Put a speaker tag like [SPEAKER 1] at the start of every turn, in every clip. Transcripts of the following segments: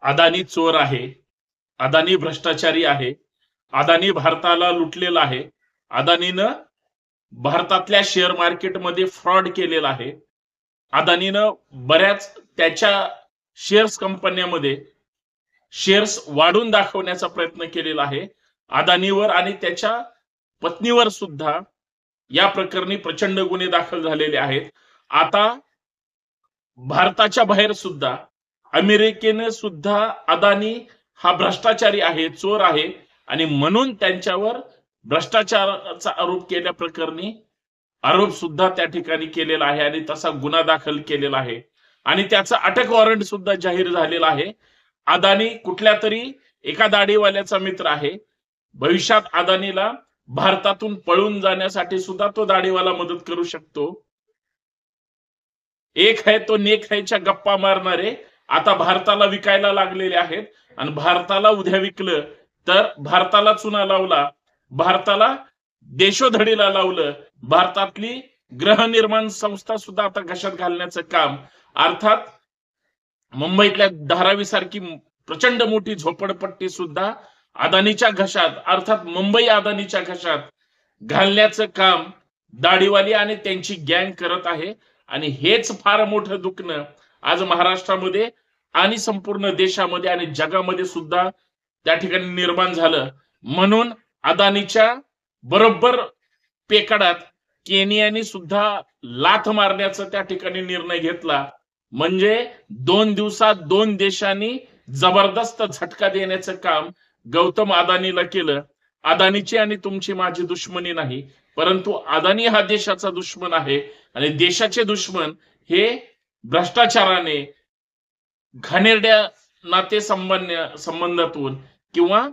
[SPEAKER 1] अदानी चोर आहे, अदानी भ्रष्टाचारी आहे, अदानी भारताला लुटलेला आहे, अदानीनं भारतातल्या शेअर मार्केटमध्ये फ्रॉड केलेला आहे, अदानीनं बऱ्याच त्याच्या शेअर्स कंपन्यांमध्ये शेअर्स वाढून दाखवण्याचा प्रयत्न केलेला आहे. अदानीवर आणि त्याच्या पत्नीवर सुद्धा या प्रकरणी प्रचंड गुन्हे दाखल झालेले आहेत. आता भारताच्या बाहेर सुद्धा अमेरिकेने सुद्धा अदानी हा भ्रष्टाचारी आहे, चोर आहे आणि म्हणून त्यांच्यावर भ्रष्टाचाराचा आरोप केल्याप्रकरणी आरोप सुद्धा त्या ठिकाणी केलेला आहे आणि तसा गुन्हा दाखल केलेला आहे आणि त्याचा अटक वॉरंट सुद्धा जाहीर झालेला आहे. अदानी कुठल्या तरी एका दाढीवाल्याचा मित्र आहे. भविष्यात अदानीला भारतातून पळून जाण्यासाठी सुद्धा तो दाढीवाला मदत करू शकतो. एक है तो नेक हैच्या गप्पा मारणारे आता भारताला विकायला लागलेले आहेत आणि भारताला उद्या विकलं तर भारताला चुना लावला, भारताला देशोधडीला लावलं, भारतातली गृहनिर्माण संस्था सुद्धा आता घशात घालण्याचं काम, अर्थात मुंबईतल्या धारावी सारखी प्रचंड मोठी झोपडपट्टी सुद्धा अदानीच्या घशात अर्थात मुंबई अदानीच्या घशात घालण्याचं काम दाढीवाली आणि त्यांची गँग करत आहे. आणि हेच फार मोठं दुखणं आज महाराष्ट्रामध्ये आणि संपूर्ण देशामध्ये आणि जगामध्ये सुद्धा त्या ठिकाणी निर्माण झालं. म्हणून अदानीच्या बरोबर पेकाडात केनियाने सुद्धा लाथ मारण्याचा त्या ठिकाणी निर्णय घेतला. म्हणजे 2 दिवसात 2 देशांनी जबरदस्त झटका देण्याचं काम गौतम अदानीला केलं. अदानीची आणि तुमची माझी दुश्मनी नाही, परंतु अदानी हा देशाचा दुश्मन आहे आणि देशाचे दुश्मन हे भ्रष्टाचाराने घाणेरड्या नाते संबंधातून किंवा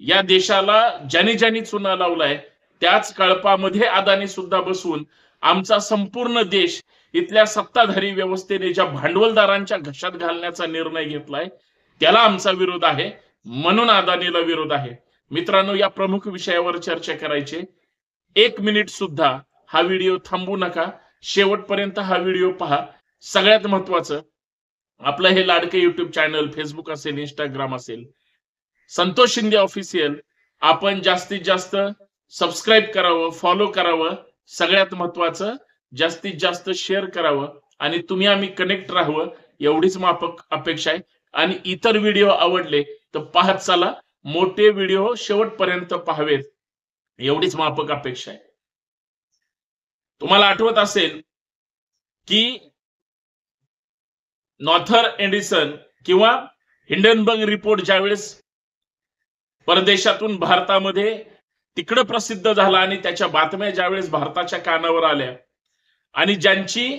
[SPEAKER 1] या देशाला ज्यांनी ज्यांनी चुना लावलाय त्याच कळपामध्ये अदानी सुद्धा बसून आमचा संपूर्ण देश इथल्या सत्ताधारी व्यवस्थेने ज्या भांडवलदारांच्या घशात घालण्याचा निर्णय घेतलाय त्याला आमचा विरोध आहे. म्हणून अदानीला विरोध आहे. मित्रांनो, या प्रमुख विषयावर चर्चा करायची. 1 मिनिट सुद्धा हा व्हिडिओ थांबू नका, शेवटपर्यंत हा व्हिडिओ पहा. सगळ्यात महत्वाचं, आपलं हे लाडके युट्यूब चॅनल, फेसबुक असेल, इंस्टाग्राम असेल, संतोष शिंदे ऑफिशियल, आपण जास्तीत जास्त सबस्क्राईब करावं, फॉलो करावं, सगळ्यात महत्वाचं जास्तीत जास्त शेअर करावं आणि तुम्ही आम्ही कनेक्ट राहावं एवढीच माफक अपेक्षा आहे. आणि इतर व्हिडिओ आवडले तर पाहत चला, मोठे व्हिडिओ शेवटपर्यंत पाहावेत एवढीच माफक अपेक्षा आहे. तुम्हाला आठवत असेल की नॉर्थर एडिसन किंवा हिंडनबर्ग रिपोर्ट ज्यावेळेस परदेशातून भारतामध्ये तिकडे प्रसिद्ध झाला आणि त्याच्या बातम्या ज्यावेळेस भारताच्या कानावर आल्या आणि ज्यांची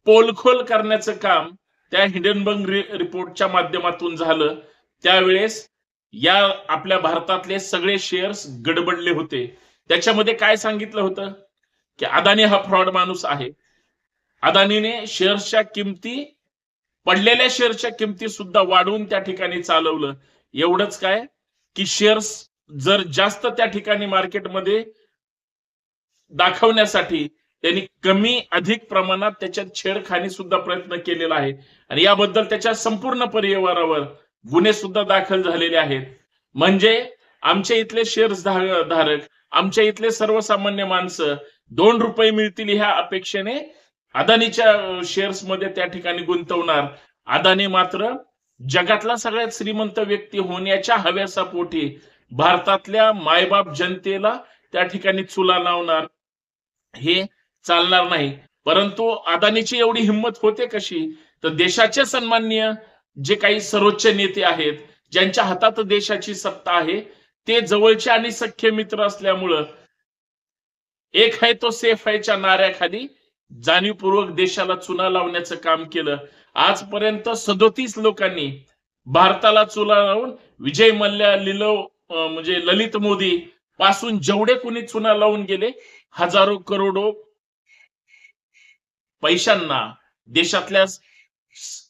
[SPEAKER 1] पोलखोल करण्याचं काम त्या हिंडनबर्ग रिपोर्टच्या माध्यमातून झालं, त्यावेळेस या आपल्या भारतातले सगळे शेअर्स गडबडले होते. त्याच्यामध्ये काय सांगितलं होतं की अदानी हा फ्रॉड माणूस आहे. अदानीने शेअर्सच्या किमती, पडलेल्या शेअर्सच्या किमती सुद्धा वाढवून त्या ठिकाणी चालवलं. एवढंच काय की शेअर्स जर जास्त त्या ठिकाणी मार्केटमध्ये दाखवण्यासाठी त्यांनी कमी अधिक प्रमाणात त्याच्यात छेडखानी सुद्धा प्रयत्न केलेला आहे आणि याबद्दल त्याच्या संपूर्ण परिवारावर गुन्हे सुद्धा दाखल झालेले आहेत. म्हणजे आमच्या इथले शेअर्स धारक, आमच्या इथले सर्वसामान्य माणसं 2 रुपये मिळतील ह्या अपेक्षेने अदानीच्या शेअर्स मध्ये त्या ठिकाणी गुंतवणार. अदानी मात्र जगातला सगळ्यात श्रीमंत व्यक्ती होण्याच्या हव्यासापोटी भारतातल्या मायबाप जनतेला त्या ठिकाणी चुला लावणार. हे चालणार नाही. परंतु अदानीची एवढी हिंमत होते कशी, तर देशाचे सन्माननीय जे काही सर्वोच्च नेते आहेत, ज्यांच्या हातात देशाची सत्ता आहे, ते जवळचे आणि सख्य मित्र असल्यामुळं एक है तो सेफ हैच्या नाऱ्याखाली जाणीवपूर्वक देशाला चुना लावण्याचं काम केलं. आजपर्यंत 37 लोकांनी भारताला चुना लावून विजय मल्ल्या, म्हणजे ललित मोदी पासून जेवढे कोणी चुना लावून गेले, हजारो करोडो पैशांना, देशातल्या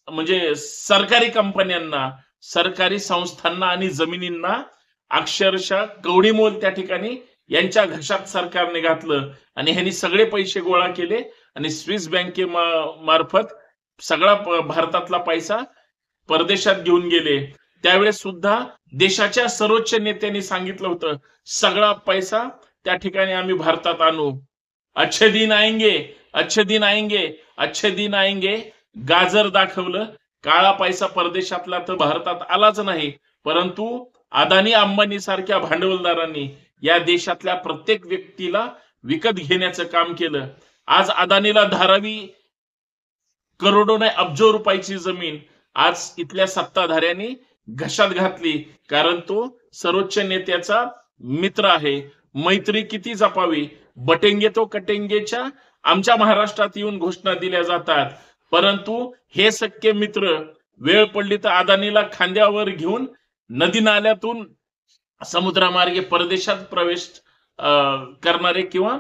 [SPEAKER 1] म्हणजे सरकारी कंपन्यांना, सरकारी संस्थांना आणि जमिनींना अक्षरशः कवडीमोल त्या ठिकाणी यांच्या घशात सरकारने घातलं आणि ह्यांनी सगळे पैसे गोळा केले आणि स्विस बँके मार्फत सगळा भारतातला पैसा परदेशात घेऊन गेले, त्यावेळेस सुद्धा देशाच्या सर्वोच्च नेत्यांनी सांगितलं होतं सगळा पैसा त्या ठिकाणी आम्ही भारतात आणू. अच्छे दिन आएंगे, अच्छे दिन आएंगे, अच्छे दिन आएंगे. गाजर दाखवलं, काळा पैसा परदेशातला तर भारतात आलाच नाही, परंतु अदानी अंबानी सारख्या भांडवलदारांनी या देशातल्या प्रत्येक व्यक्तीला विकत घेण्याचं काम केलं. आज अदानीला धारावी करोडो नाही अब्जो रुपयाची जमीन आज इथल्या सत्ताधाऱ्यांनी घशात घातली, कारण तो सर्वोच्च नेत्याचा मित्र आहे. मैत्री किती जपावी, बटेंगे तो कटेंगेच्या आमच्या महाराष्ट्रात येऊन घोषणा दिल्या जातात, परंतु हे सख्खे मित्र वेळ पडली तर अदानीला खांद्यावर घेऊन नदी नाल्यातून समुद्रामार्गे परदेशात प्रवेश करणारे किंवा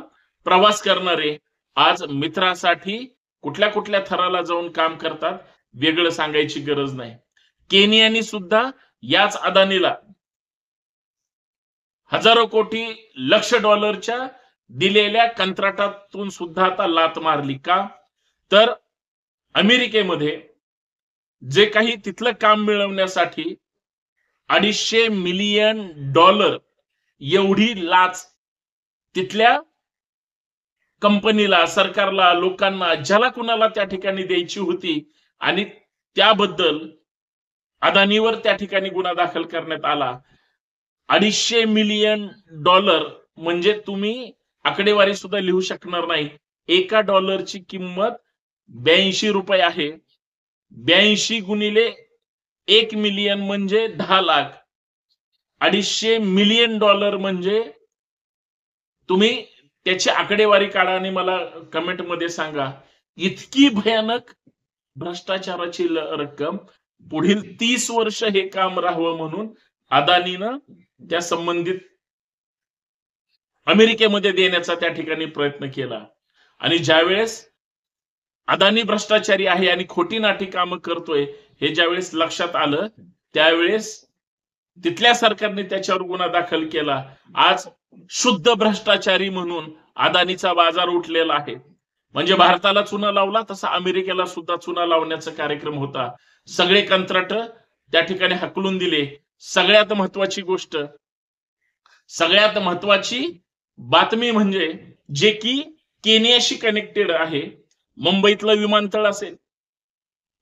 [SPEAKER 1] प्रवास करणारे आज मित्रासाठी कुठल्या कुठल्या थराला जाऊन काम करतात, वेगळं सांगायची गरज नाही. केनियानी सुद्धा याच अदानीला हजारो कोटी लक्ष डॉलरच्या दिलेल्या कंत्राटातून सुद्धा आता लात मारली. का तर अमेरिकेमध्ये जे काही तिथलं काम मिळवण्यासाठी $250 मिलियन एवढी लाच तिथल्या कंपनीला, सरकारला, लोकांना, ज्याला कुणाला त्या ठिकाणी द्यायची होती, आणि त्याबद्दल अदानीवर त्या ठिकाणी गुन्हा दाखल करण्यात आला. $250 मिलियन म्हणजे तुम्ही आकडेवारी सुद्धा लिहू शकणार नाही. एका डॉलरची किंमत 82 रुपये आहे. 82 गुणिले 1 मिलियन म्हणजे 10 लाख. $250 मिलियन म्हणजे तुम्ही त्याची आकडेवारी काढा आणि मला कमेंट मध्ये सांगा. इतकी भयानक भ्रष्टाचाराची रक्कम पुढील 30 वर्ष हे काम राहावं म्हणून अदानीनं त्या संबंधित अमेरिकेमध्ये देण्याचा त्या ठिकाणी प्रयत्न केला. आणि ज्यावेळेस अदानी भ्रष्टाचारी आहे आणि खोटी नाटी कामं करतोय हे ज्यावेळेस लक्षात आलं, त्यावेळेस तिथल्या सरकारने त्याच्यावर गुन्हा दाखल केला. आज शुद्ध भ्रष्टाचारी म्हणून अदानीचा बाजार उठलेला आहे. म्हणजे भारताला चुना लावला तसा अमेरिकेला सुद्धा चुना लावण्याचा कार्यक्रम होता. सगळे कंत्राट त्या ठिकाणी हकलून दिले. सगळ्यात महत्वाची गोष्ट, सगळ्यात महत्वाची बातमी म्हणजे जे की केनियाशी कनेक्टेड आहे, मुंबईतलं विमानतळ असेल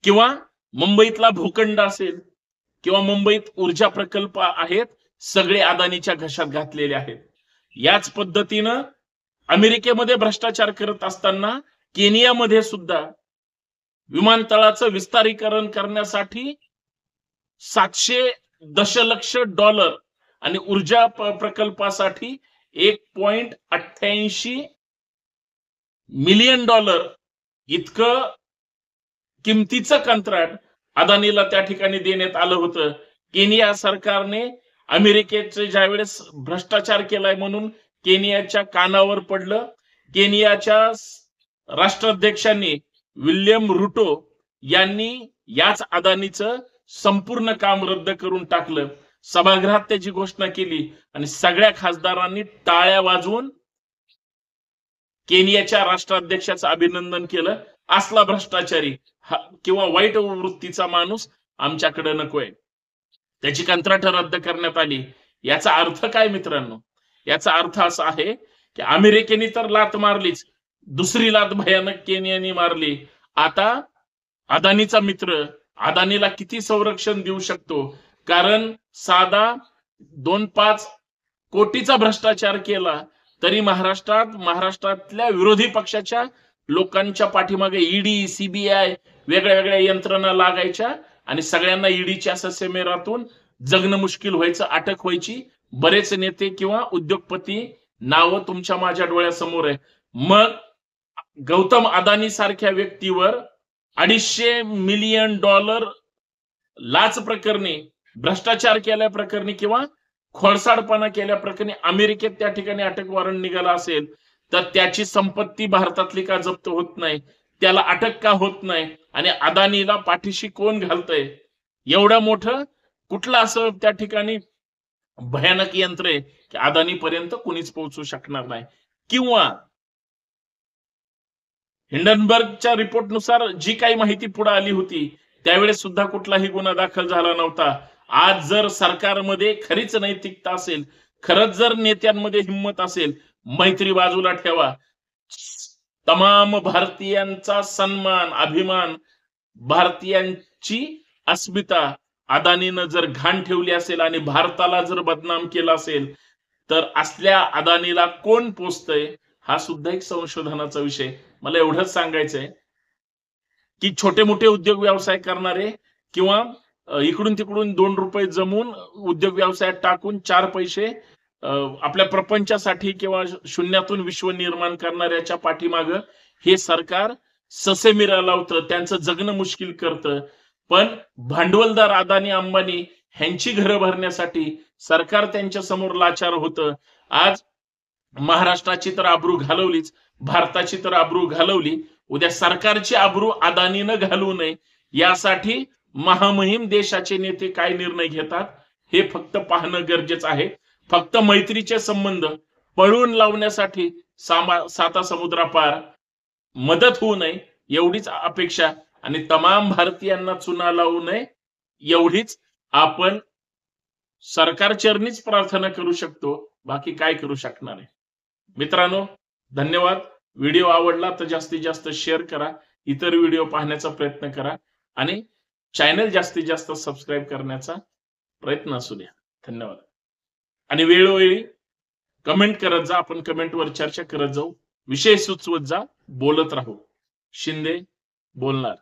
[SPEAKER 1] किंवा मुंबईतला भूखंड असेल किंवा मुंबईत ऊर्जा प्रकल्प आहेत, सगळे अदानीच्या घशात घातलेले आहेत. याच पद्धतीनं अमेरिकेमध्ये भ्रष्टाचार करत असताना केनियामध्ये सुद्धा विमानतळाचं विस्तारीकरण करण्यासाठी $700 दशलक्ष आणि ऊर्जा प्रकल्पासाठी $1.88 मिलियन इतकं किमतीचं कंत्राट अदानीला त्या ठिकाणी देण्यात आलं होतं. केनिया सरकारने अमेरिकेचे ज्यावेळेस भ्रष्टाचार केलाय म्हणून केनियाच्या कानावर पडलं. केनियाच्या राष्ट्राध्यक्षांनी विल्यम रुटो यांनी याच अदानीचं संपूर्ण काम रद्द करून टाकलं. सभागृहात त्याची घोषणा केली आणि सगळ्या खासदारांनी टाळ्या वाजवून केनियाच्या राष्ट्राध्यक्षाचं अभिनंदन केलं. असला भ्रष्टाचारी किंवा वाईट वृत्तीचा माणूस आमच्याकडे नकोय. त्याची कंत्राट रद्द करण्यात आली. याचा अर्थ काय मित्रांनो? याचा अर्थ असा आहे की अमेरिकेने तर लात मारलीच, दुसरी लात भयानक केनियाने मारली. आता अदानीचा मित्र अदानीला किती संरक्षण देऊ शकतो? कारण साधा 2-5 कोटीचा भ्रष्टाचार केला तरी महाराष्ट्रातल्या विरोधी पक्षाच्या लोकांच्या पाठीमागे ईडी, सीबीआय वेगळ्या वेगळ्या यंत्रणा लागायच्या आणि सगळ्यांना ईडीच्या ससेमेरातून जगणं मुश्किल व्हायचं, अटक व्हायची. बरेच नेते किंवा उद्योगपती नावं तुमच्या माझ्या डोळ्यासमोर आहे. मग गौतम अदानी सारख्या व्यक्तीवर $250 मिलियन लाच प्रकरणी, भ्रष्टाचार केल्या प्रकरणी किंवा खोडसाडपणा केल्या प्रकरणी अमेरिकेत त्या ठिकाणी अटक वॉरंट निघाला असेल तर त्याची संपत्ती भारतातली का जप्त होत नाही? त्याला अटक का होत नाही? आणि अदानीला पाठीशी कोण घालतंय? एवढं मोठं कुठलं असं त्या ठिकाणी भयानक यंत्र आहे की अदानी पर्यंत कोणीच पोहोचू शकणार नाही. किंवा हिंडनबर्गच्या रिपोर्टनुसार जी काही माहिती पुढे आली होती त्यावेळेस सुद्धा कुठलाही गुन्हा दाखल झाला नव्हता. आज जर सरकारमध्ये खरीच नैतिकता असेल, खरंच जर नेत्यांमध्ये हिंमत असेल, मैत्री बाजूला ठेवा, तमाम भारतीयांचा सन्मान, अभिमान, भारतीयांची अस्मिता अदानीनं जर घाण ठेवली असेल आणि भारताला जर बदनाम केलं असेल, तर असल्या अदानीला कोण पोचतंय हा सुद्धा एक संशोधनाचा विषय. मला एवढंच सांगायचंय की छोटे मोठे उद्योग व्यवसाय करणारे किंवा इकडून तिकडून 2 रुपये जमून उद्योग व्यवसायात टाकून 4 पैसे आपल्या प्रपंचासाठी किंवा शून्यातून विश्व निर्माण करणाऱ्याच्या पाठीमागं हे सरकार ससेमिरा लावतं, त्यांचं जगणं मुश्किल करतं. पण भांडवलदार अदानी अंबानी ह्यांची घरं भरण्यासाठी सरकार त्यांच्या समोर लाचार होतं. आज महाराष्ट्राची तर आबरू घालवलीच, भारताची तर आबरू घालवली, उद्या सरकारची आबरू अदानीनं घालवू नये यासाठी महामहिम देशाचे नेते काय निर्णय घेतात हे फक्त पाहणं गरजेचं आहे. फक्त मैत्रीचे संबंध पळवून लावण्यासाठी साता समुद्रापार मदत होऊ नये एवढीच अपेक्षा आणि तमाम भारतीयांना चुना लावू नये एवढीच आपण सरकारचरणीच प्रार्थना करू शकतो. बाकी काय करू शकणार आहे. मित्रांनो, धन्यवाद. व्हिडिओ आवडला तर जास्तीत जास्त शेअर करा, इतर व्हिडिओ पाहण्याचा प्रयत्न करा आणि चॅनल जास्तीत जास्त सबस्क्राईब करण्याचा प्रयत्न असू द्या. धन्यवाद. आणि वेळोवेळी कमेंट करत जा, आपण कमेंटवर चर्चा करत जाऊ, विषय सुचवत जा, बोलत राहू. शिंदे बोलणार.